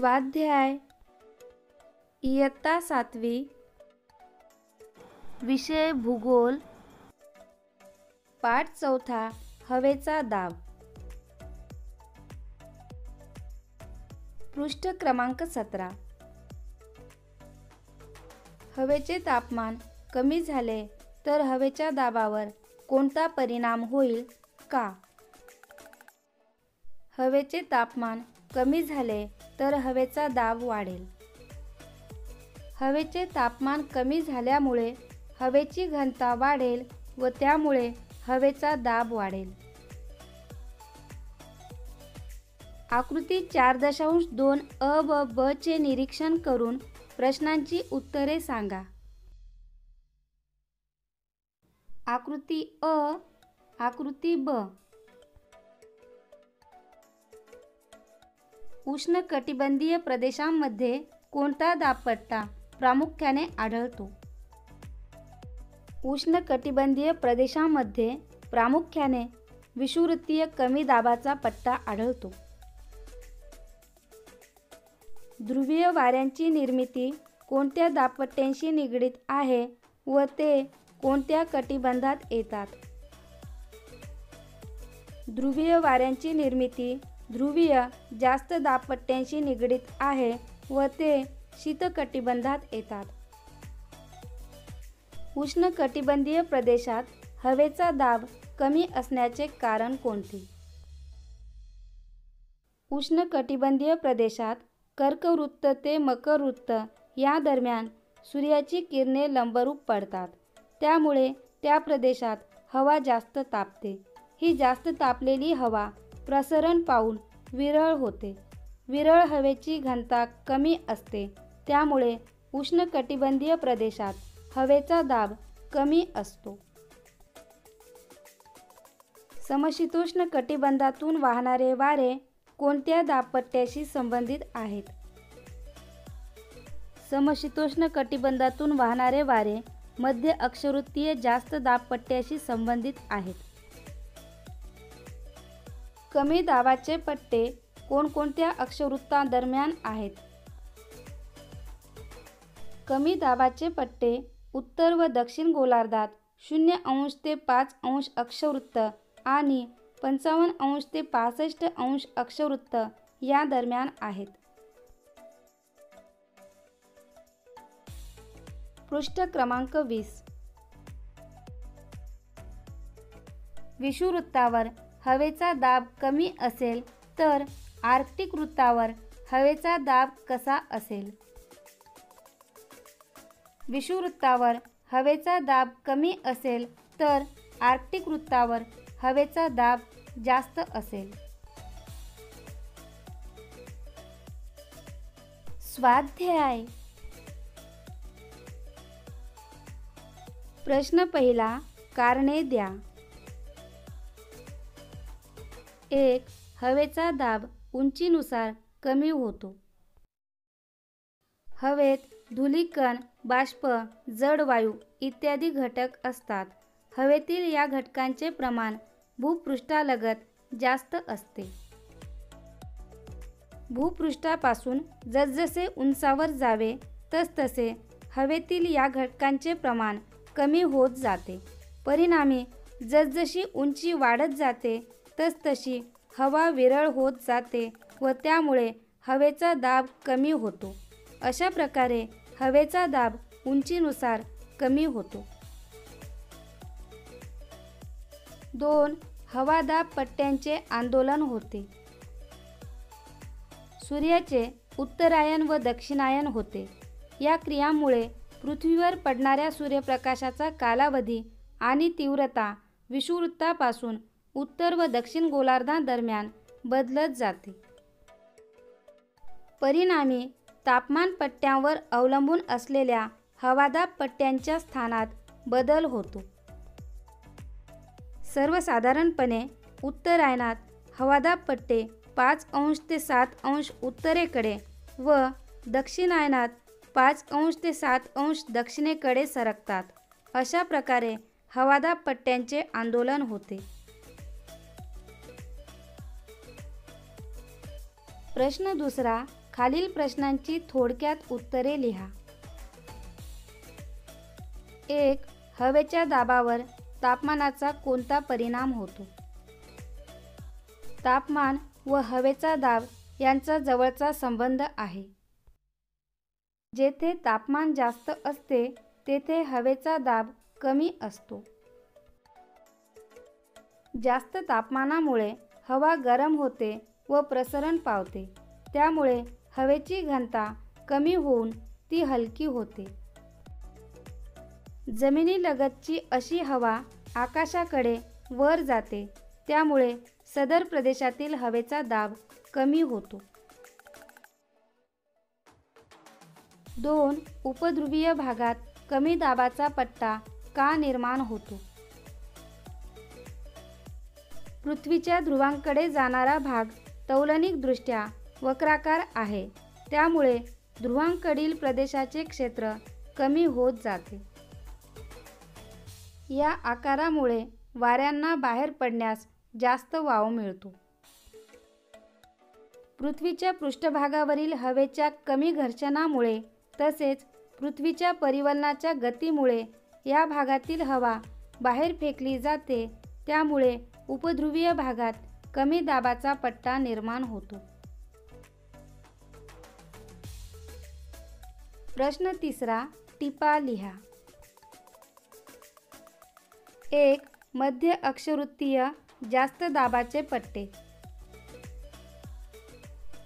स्वाध्याय इयत्ता 7वी, विषय भूगोल, पाठ 4, हवेचा दाब. पृष्ठ क्रमांक 17. हवेचे तापमान कमी झाले तर हवेच्या दाबावर कोणता परिणाम होईल का? हवेचे तापमान कमी झाले तर हवेचा दाब वाढेल. हवेचे तापमान कमी झाल्यामुळे हवेची घनता वाढेल व त्यामुळे हवेचा दाब वाढेल. आकृती 4.2 अ व ब चे निरीक्षण करून प्रश्नांची उत्तरे सांगा. आकृती अ, आकृती ब. उष्णकटिबंधीय प्रदेशांमध्ये कोणता दाबपट्टा प्रामुख्याने आढळतो? उष्णकटिबंधीय प्रदेशांमध्ये प्रामुख्याने विषुववृत्तीय कमी दाबाचा पट्टा आढळतो. ध्रुवीय वाऱ्यांची निर्मिती कोणत्या दाबपट्ट्यांशी निगडीत आहे व ते कोणत्या कटिबंधात येतात? ध्रुवीय वाऱ्यांची निर्मिती ध्रुवीय जास्त दाबपट्ट्यांशी निगडीत आहे व ते शीतकटिबंधात येतात. उष्णकटिबंधीय प्रदेशात हवेचा दाब कमी असण्याचे कारण कोणते? उष्णकटिबंधीय प्रदेशात कर्कवृत्त ते मकरवृत्त या दरम्यान सूर्याची किरणे लंबरूप पडतात. त्यामुळे त्या प्रदेशात हवा जास्त तापते. ही जास्त तापलेली हवा प्रसरण पावून विरळ होते. विरळ हवेची घनता कमी असते. त्यामुळे उष्णकटिबंधीय प्रदेशात हवेचा दाब कमी असतो. समशीतोष्ण कटिबंधातून वाहणारे वारे कोणत्या दाबपट्ट्याशी संबंधित आहेत? समशीतोष्ण कटिबंधातून वाहणारे वारे मध्य अक्षवृत्तीय जास्त दाबपट्ट्याशी संबंधित आहेत. कमी दाबाचे पट्टे कोणकोणत्या अक्षवृत्तांदरम्यान आहेत? कमी दाबाचे पट्टे उत्तर व दक्षिण गोलार्धात 0° ते 5° अक्षवृत्त आणि 55° ते 65° अक्षवृत्त या दरम्यान आहेत. पृष्ठ क्रमांक 20. विषुववृत्तावर हवेचा दाब कमी असेल तर आर्क्टिक वृत्तावर हवेचा दाब कसा असेल? विषुववृत्तावर हवेचा दाब कमी असेल तर आर्क्टिक वृत्तावर हवेचा दाब जास्त असेल. स्वाध्याय. प्रश्न पहिला. कारणे द्या. 1. हवेचा दाब उंचीनुसार कमी होतो. हवेत धूलिकण, बाष्प, जड वायू इत्यादी घटक असतात. हवेतील या घटकांचे प्रमाण भूपृष्ठालगत जास्त असते. भूपृष्ठापासून जसजसे उंचावर जावे तसतसे हवेतील या घटकांचे प्रमाण कमी होत जाते. परिणामी जसजशी उंची वाढत जाते तसतशी हवा विरळ होत जाते व त्यामुळे हवेचा दाब कमी होतो. अशा प्रकारे हवेचा दाब उंचीनुसार कमी होतो. 2. हवादाब पट्ट्यांचे आंदोलन होते. सूर्याचे उत्तरायन व दक्षिणायन होते. या क्रियांमुळे पृथ्वीवर पडणाऱ्या सूर्यप्रकाशाचा कालावधी आणि तीव्रता विषुववृत्तापासून उत्तर व दक्षिण गोलार्धांदरम्यान बदलत जाते. परिणामी तापमान पट्ट्यांवर अवलंबून असलेल्या हवादाब पट्ट्यांच्या स्थानात बदल होतो. सर्वसाधारणपणे उत्तरायनात हवादाब पट्टे 5° ते 7° उत्तरेकडे व दक्षिणायनात 5° ते 7° दक्षिणेकडे सरकतात. अशा प्रकारे हवादाब पट्ट्यांचे आंदोलन होते. प्रश्न दुसरा. खालील प्रश्नांची थोडक्यात उत्तरे लिहा. 1. हवेच्या दाबावर तापमानाचा कोणता परिणाम होतो? तापमान व हवेचा दाब यांचा जवळचा संबंध आहे. जेथे तापमान जास्त असते तेथे हवेचा दाब कमी असतो. जास्त तापमानामुळे हवा गरम होते व प्रसरण पावते. त्यामुळे हवेची घनता कमी होऊन ती हलकी होते. जमिनीलगतची अशी हवा आकाशाकडे वर जाते. त्यामुळे सदर प्रदेशातील हवेचा दाब कमी होतो. 2. उपध्रुवीय भागात कमी दाबाचा पट्टा का निर्माण होतो? पृथ्वीच्या ध्रुवांकडे जाणारा भाग तौलनिकदृष्ट्या वक्राकार आहे. त्यामुळे ध्रुवांकडील प्रदेशाचे क्षेत्र कमी होत जाते. या आकारामुळे वाऱ्यांना बाहेर पडण्यास जास्त वाव मिळतो. पृथ्वीच्या पृष्ठभागावरील हवेच्या कमी घर्षणामुळे तसेच पृथ्वीच्या परिवलनाच्या गतीमुळे या भागातील हवा बाहेर फेकली जाते. त्यामुळे उपध्रुवीय भागात कमी दाबाचा पट्टा निर्माण होतो. प्रश्न 3. टिपा लिहा. 1. मध्य अक्षवृत्तीय जास्त दाबाचे पट्टे.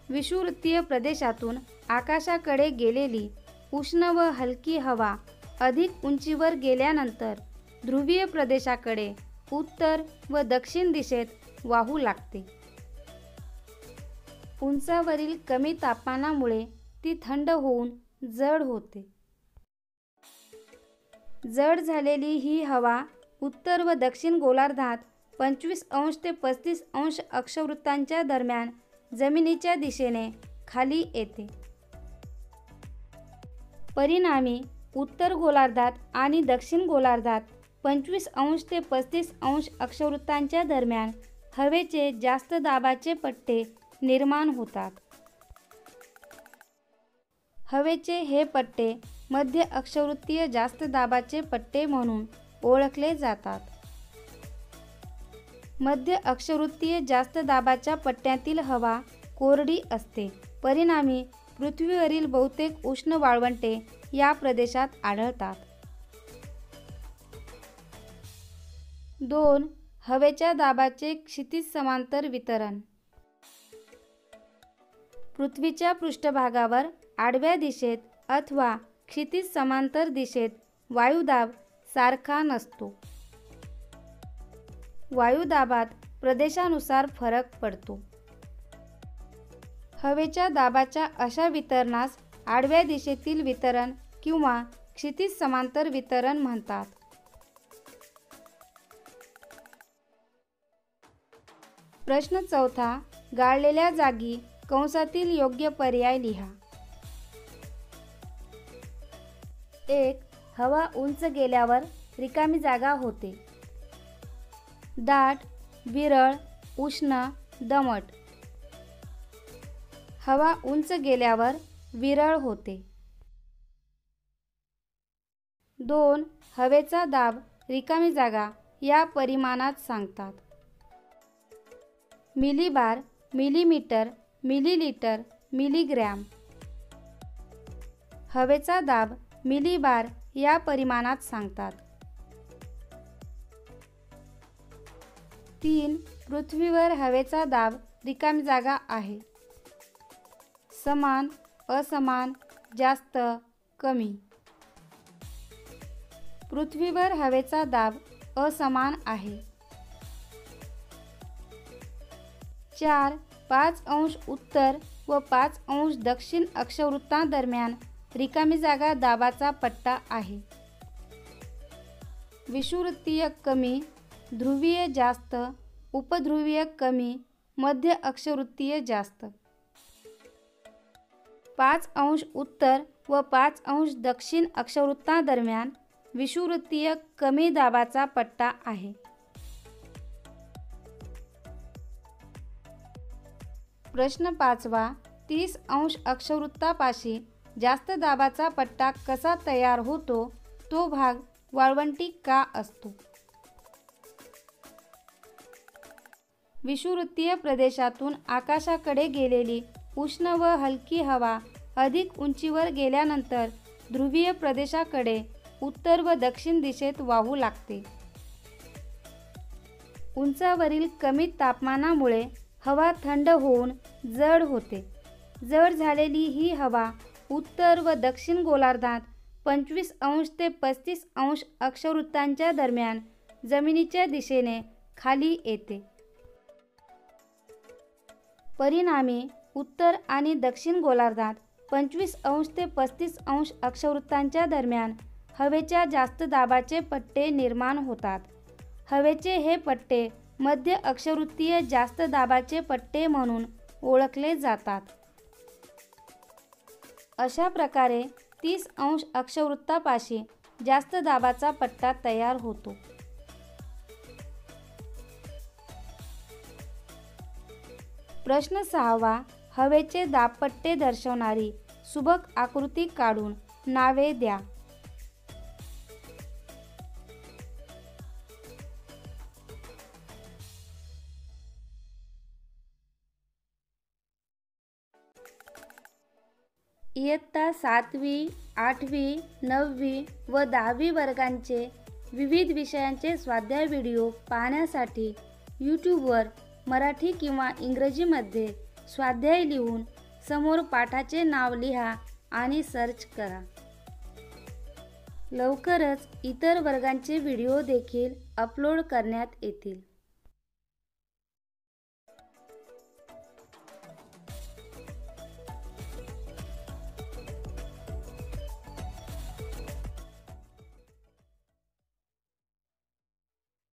विषुववृत्तीय प्रदेशातून आकाशाकडे गेलेली उष्ण व हलकी हवा अधिक उंचीवर गेल्यानंतर ध्रुवीय प्रदेशाकडे उत्तर व दक्षिण दिशेत वाहू लागते. उंचावरील कमी तापमानामुळे ती थंड होऊन जड होते. जड झालेली ही हवा उत्तर व दक्षिण गोलार्धात 25 अंश ते 35 अंश अक्षवृत्तांच्या दरम्यान जमिनीच्या दिशेने खाली येते. परिणामी उत्तर गोलार्धात आणि दक्षिण गोलार्धात 25 अंश ते 35 अंश अक्षवृत्तांच्या दरम्यान हवेचे जास्त दाबाचे पट्टे निर्माण होतात. हवेचे हे पट्टे मध्य अक्षवृत्तीय जास्त दाबाचे पट्टे म्हणून ओळखले जातात. मध्य अक्षवृत्तीय जास्त दाबाच्या पट्ट्यातील हवा कोरडी असते. परिणामी पृथ्वीवरील बहुतेक उष्ण वाळवंटे या प्रदेशात आढळतात. 2. हवेच्या दाबाचे क्षितिज समांतर वितरण. पृथ्वीच्या पृष्ठभागावर आडव्या दिशेत अथवा क्षितिज समांतर दिशेत वायुदाब सारखा नसतो. वायुदाबात प्रदेशानुसार फरक पडतो. हवेच्या दाबाच्या अशा वितरणास आडव्या दिशेतील वितरण किंवा क्षितिज समांतर वितरण म्हणतात. प्रश्न 4. गाळलेल्या जागी कंसातील योग्य पर्याय लिहा. 1. हवा उंच गेल्यावर रिकामी जागा होते. दाट, विरळ, उष्ण, दमट. हवा उंच गेल्यावर विरळ होते. 2. हवेचा दाब रिकामी जागा या परिमाणात सांगतात. Millibar, millimetre, millilitre, milligram. हवेचा दाब मिलीबार या परिमाणात सांगतात. 3. पृथ्वीवर हवेचा दाब रिकामी जागा आहे. समान, असमान, जास्त, कमी. पृथ्वीवर हवेचा दाब असमान आहे. 4. 5 अंश उत्तर व 5 अंश दक्षिण अक्षवृत्तांदरम्यान रिकामी जागा दाबाचा पट्टा आहे. विषुववृत्तीय कमी, ध्रुवीय जास्त, उपध्रुवीय कमी, मध्य अक्षवृत्तीय जास्त. 5 अंश उत्तर व 5 अंश दक्षिण अक्षवृत्तांदरम्यान विषुववृत्तीय कमी दाबाचा पट्टा आहे. प्रश्न 5. 30° अक्षवृत्तापाशी जास्त दाबाचा पट्टा कसा तयार होतो, तो भाग वाळवंटी का असतो? विषुववृत्तीय प्रदेशातून आकाशाकडे गेलेली उष्ण व हलकी हवा अधिक उंचीवर गेल्यानंतर ध्रुवीय प्रदेशाकडे उत्तर व दक्षिण दिशेत वाहू लागते. उंचावरील कमी तापमानामुळे हवा थंड होऊन जड होते. जड झालेली ही हवा उत्तर व दक्षिण गोलार्धात 25° ते 35° अक्षवृत्तांच्या दरम्यान जमिनीच्या दिशेने खाली येते. परिणामी उत्तर आणि दक्षिण गोलार्धात 25° ते 35° अक्षवृत्तांच्या दरम्यान हवेच्या जास्त दाबाचे पट्टे निर्माण होतात. हवेचे हे पट्टे मध्य अक्षवृत्तीय जास्त दाबाचे पट्टे म्हणून ओळखले जातात. अशा प्रकारे 30° अक्षवृत्तापाशी जास्त दाबाचा पट्टा तयार होतो. प्रश्न 6वा. हवेचे दाबपट्टे दर्शवणारी सुबक आकृती काढून नावे द्या. इयत्ता 7वी, 8वी, 9वी व 10वी वर्गांचे विविध विषयांचे स्वाध्याय व्हिडिओ पाहण्यासाठी यूट्यूबवर मराठी किंवा इंग्रजीमध्ये स्वाध्याय लिहून समोर पाठाचे नाव लिहा आणि सर्च करा. लवकरच इतर वर्गांचे व्हिडिओ देखील अपलोड करण्यात येतील.